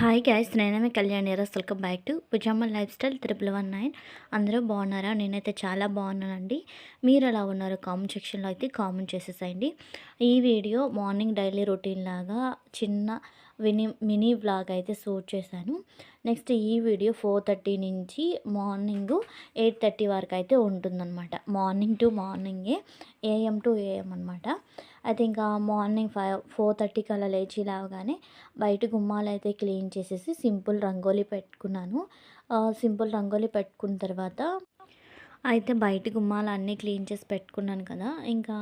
Hi guys, నేనే మీ Kalyani Raj. Welcome back to Pujamma life style 319. అందరూ బాగున్నారా? నేనైతే చాలా బాగున్నానండి. మీరు ఎలా ఉన్నారు? కామెంట్ సెక్షన్లో అయితే కామెంట్ చేసేసేయండి. ఈ వీడియో మార్నింగ్ డైలీ రొటీన్ లాగా చిన్న మినీ వ్లాగ్ అయితే షూట్ చేశాను. నెక్స్ట్ ఈ వీడియో 4:30 నుంచి మార్నింగ్ 8:30 వరకు అయితే ఉంటుందన్నమాట. మార్నింగ్ టు మార్నింగే, ఏఎం టు ఏఎం అనమాట. అయితే ఇంకా మార్నింగ్ 4:30కి అలా లేచి లేవగానే బయట గుమ్మాలు అయితే క్లీన్ చేసేసి సింపుల్ రంగోలీ పెట్టుకున్నాను. సింపుల్ రంగోలీ పెట్టుకున్న తర్వాత అయితే బయట గుమ్మాలు అన్నీ క్లీన్ చేసి పెట్టుకున్నాను కదా. ఇంకా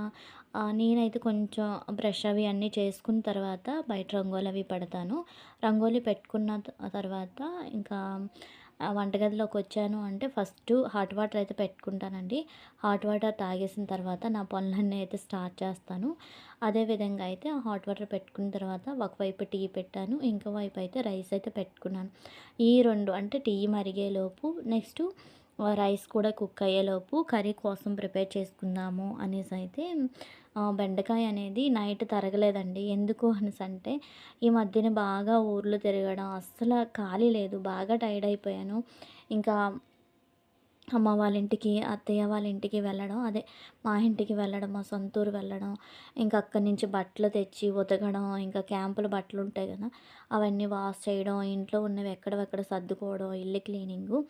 నేనైతే కొంచెం బ్రష్ అవి అన్నీ చేసుకున్న తర్వాత బయట రంగోలి అవి పెడతాను. రంగోలి పెట్టుకున్న తర్వాత ఇంకా వంటగదిలోకి వచ్చాను అంటే ఫస్ట్ హాట్ వాటర్ అయితే పెట్టుకుంటానండి. హాట్ వాటర్ తాగేసిన తర్వాత నా పనులన్నీ అయితే స్టార్ట్ చేస్తాను. అదేవిధంగా అయితే హాట్ వాటర్ పెట్టుకున్న తర్వాత ఒకవైపు టీ పెట్టాను, ఇంకో వైపు అయితే రైస్ అయితే పెట్టుకున్నాను. ఈ రెండు అంటే టీ మరిగేలోపు నెక్స్ట్ రైస్ కూడా కుక్ అయ్యేలోపు కర్రీ కోసం ప్రిపేర్ చేసుకుందాము అనేసి అయితే బెండకాయ అనేది నైట్ తరగలేదండి. ఎందుకు అనేసి అంటే ఈ మధ్యన బాగా ఊర్లు తిరగడం అస్సలు ఖాళీ లేదు. బాగా టైర్డ్ అయిపోయాను. ఇంకా అమ్మ వాళ్ళ ఇంటికి, అత్తయ్య వాళ్ళ ఇంటికి వెళ్ళడం, అదే మా ఇంటికి వెళ్ళడం, మా సొంత ఊరు వెళ్ళడం, ఇంకా అక్కడి నుంచి బట్టలు తెచ్చి ఉతకడం, ఇంకా క్యాంపుల బట్టలు ఉంటాయి కదా, అవన్నీ వాష్ చేయడం, ఇంట్లో ఉన్నవి ఎక్కడెక్కడ సర్దుకోవడం, ఇల్లు క్లీనింగు.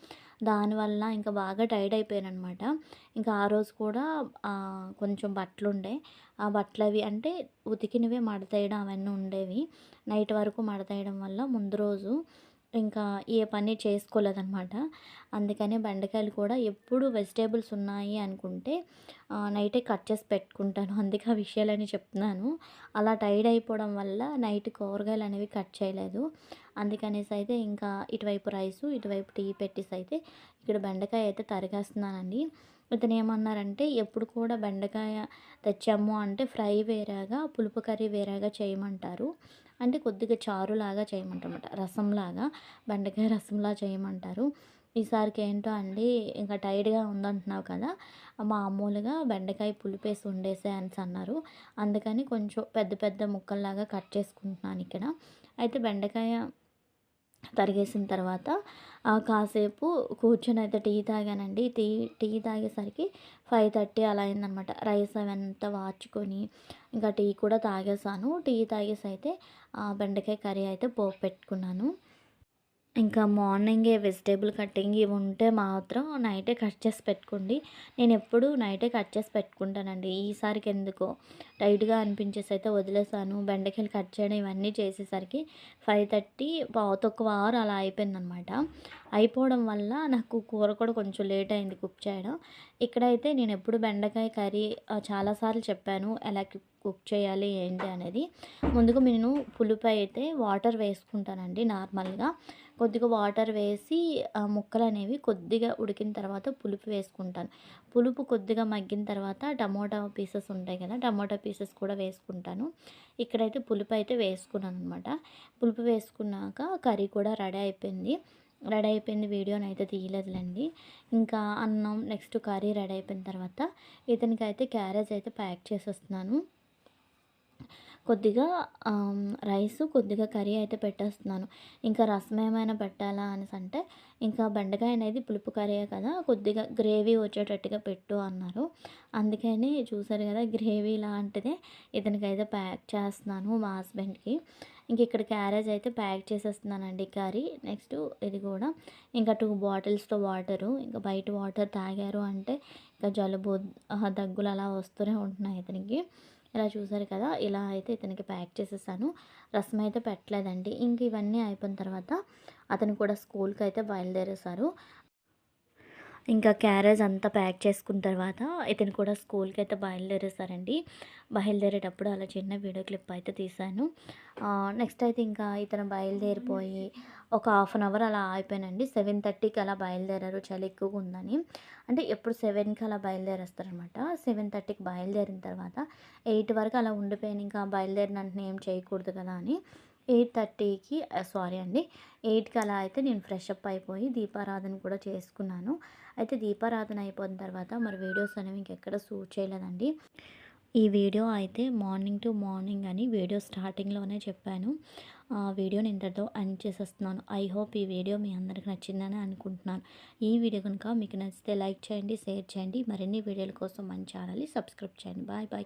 దానివల్ల ఇంకా బాగా టైర్డ్ అయిపోయాననమాట. ఇంకా ఆ రోజు కూడా కొంచెం బట్టలు ఉండే, ఆ బట్టలు అవి అంటే ఉతికినవే మడతేయడం అవన్నీ ఉండేవి. నైట్ వరకు మడతేయడం వల్ల ముందు రోజు ఇంకా ఏ పని చేసుకోలేదనమాట. అందుకని బెండకాయలు కూడా ఎప్పుడు వెజిటేబుల్స్ ఉన్నాయి అనుకుంటే నైటే కట్ చేసి పెట్టుకుంటాను. అందుకే ఆ విషయాలని చెప్తున్నాను. అలా టైర్డ్ అయిపోవడం వల్ల నైట్ కూరగాయలు అనేవి కట్ చేయలేదు. అందుకనేసి అయితే ఇంకా ఇటువైపు రైసు, ఇటువైపు టీ పెట్టేసి అయితే ఇక్కడ బెండకాయ అయితే తరిగేస్తున్నానండి. ఇతను ఏమన్నారంటే ఎప్పుడు కూడా బెండకాయ తెచ్చాము అంటే ఫ్రై వేరేగా, పులుపు కర్రీ వేరేగా చేయమంటారు. అంటే కొద్దిగా చారులాగా చేయమంటారన్నమాట. రసంలాగా, బెండకాయ రసంలా చేయమంటారు. ఈసారికి ఏంటో అండి, ఇంకా టైర్డ్‌గా ఉందంటున్నావు కదా, మామూలుగా బెండకాయ పులుపేసి వండేసేయి అనేసి అన్నారు. అందుకని కొంచెం పెద్ద పెద్ద ముక్కల్లాగా కట్ చేసుకుంటున్నాను ఇక్కడ. అయితే బెండకాయ తరిగేసిన తర్వాత కాసేపు కూర్చొని అయితే టీ తాగానండి. టీ తాగేసరికి 5:30 అలా అయిందనమాట. రైస్ అవంతా వార్చుకొని ఇంకా టీ కూడా తాగేసాను. టీ తాగేసి అయితే బెండకాయ కర్రీ అయితే పోపు పెట్టుకున్నాను. ఇంకా మార్నింగే వెజిటేబుల్ కటింగ్ ఇవి ఉంటే మాత్రం నైటే కట్ చేసి పెట్టుకోండి. నేను ఎప్పుడూ నైటే కట్ చేసి పెట్టుకుంటానండి. ఈసారికి ఎందుకో టైట్‌గా అనిపించేసి అయితే వదిలేసాను. బెండకాయలు కట్ చేయడం ఇవన్నీ చేసేసరికి 5:30 పావుతక్కువ 6 అలా అయిపోయిందనమాట. అయిపోవడం వల్ల నాకు కూర కూడా కొంచెం లేట్ అయింది కుక్ చేయడం. ఇక్కడైతే నేను ఎప్పుడు బెండకాయ కర్రీ చాలాసార్లు చెప్పాను ఎలా కుక్ చేయాలి ఏంటి అనేది. ముందుగా నేను పులుపు అయితే వాటర్ వేసుకుంటానండి నార్మల్‌గా. కొద్దిగా వాటర్ వేసి ముక్కలనేవి కొద్దిగా ఉడికిన తర్వాత పులుపు వేసుకుంటాను. పులుపు కొద్దిగా మగ్గిన తర్వాత టమోటా పీసెస్ ఉంటాయి కదా, టమోటా పీసెస్ కూడా వేసుకుంటాను. ఇక్కడైతే పులుపు అయితే వేసుకున్నాననమాట. పులుపు వేసుకున్నాక కర్రీ కూడా రెడీ అయిపోయింది. వీడియోనైతే తీయలేదులెండి. ఇంకా అన్నం నెక్స్ట్ కర్రీ రెడీ అయిపోయిన తర్వాత ఇతనికైతే క్యారేజ్ అయితే ప్యాక్ చేసేస్తున్నాను. కొద్దిగా రైసు, కొద్దిగా కర్రీ అయితే పెట్టేస్తున్నాను. ఇంకా రసం ఏమైనా పెట్టాలా అనేసంటే ఇంకా బెండకాయ అనేది పులుపు కర్రీయే కదా, కొద్దిగా గ్రేవీ వచ్చేటట్టుగా పెట్టు అన్నారు. అందుకని చూసారు కదా, గ్రేవీ లాంటిదే ఇతనికైతే ప్యాక్ చేస్తున్నాను మా హస్బెండ్‌కి. ఇంక ఇక్కడ క్యారేజ్ అయితే ప్యాక్ చేసేస్తున్నానండి కర్రీ. నెక్స్ట్ ఇది కూడా ఇంకా 2 బాటిల్స్‌తో వాటరు. ఇంకా బయట వాటర్ తాగారు అంటే ఇంకా జలుబు, దగ్గులు అలా వస్తూనే ఉంటున్నాయి ఇతనికి. ఇలా చూసారు కదా, ఇలా అయితే ఇతనికి ప్యాక్ చేసేసాను. రసం అయితే పెట్టలేదండి. ఇంక ఇవన్నీ అయిపోయిన తర్వాత అతను కూడా స్కూల్కి అయితే బయలుదేరేశారు. ఇంకా క్యారేజ్ అంతా ప్యాక్ చేసుకున్న తర్వాత ఇతను కూడా స్కూల్కి అయితే బయలుదేరేశారండి. బయలుదేరేటప్పుడు అలా చిన్న వీడియో క్లిప్ అయితే తీశాను. నెక్స్ట్ అయితే ఇంకా ఇతను బయలుదేరిపోయి ఒక హాఫ్ అన్ అవర్ అలా అయిపోయానండి. 7:30కి అలా బయలుదేరారు, చలి ఎక్కువగా ఉందని. అంటే ఎప్పుడు 7కి అలా బయలుదేరేస్తారనమాట. 7:30కి బయలుదేరిన తర్వాత 8 వరకు అలా ఉండిపోయాను. ఇంకా బయలుదేరిన వెంటనే ఏం చేయకూడదు కదా అని 8:30కి సారీ అండి 8కి అలా అయితే నేను ఫ్రెష్ అప్ అయిపోయి దీపారాధన కూడా చేసుకున్నాను. అయితే దీపారాధన అయిపోయిన తర్వాత మరి వీడియోస్ అనేవి ఇంకెక్కడ షూట్ చేయలేదండి. ఈ వీడియో అయితే మార్నింగ్ టు మార్నింగ్ అని వీడియో స్టార్టింగ్లోనే చెప్పాను. వీడియోని ఇంతటితో ఎండ్ చేసేస్తున్నాను. ఐ హోప్ ఈ వీడియో మీ అందరికి నచ్చిందని అనుకుంటున్నాను. ఈ వీడియో కనుక మీకు నచ్చితే లైక్ చేయండి, షేర్ చేయండి. మరిన్ని వీడియోల కోసం మన ఛానల్ని సబ్స్క్రైబ్ చేయండి. Bye bye.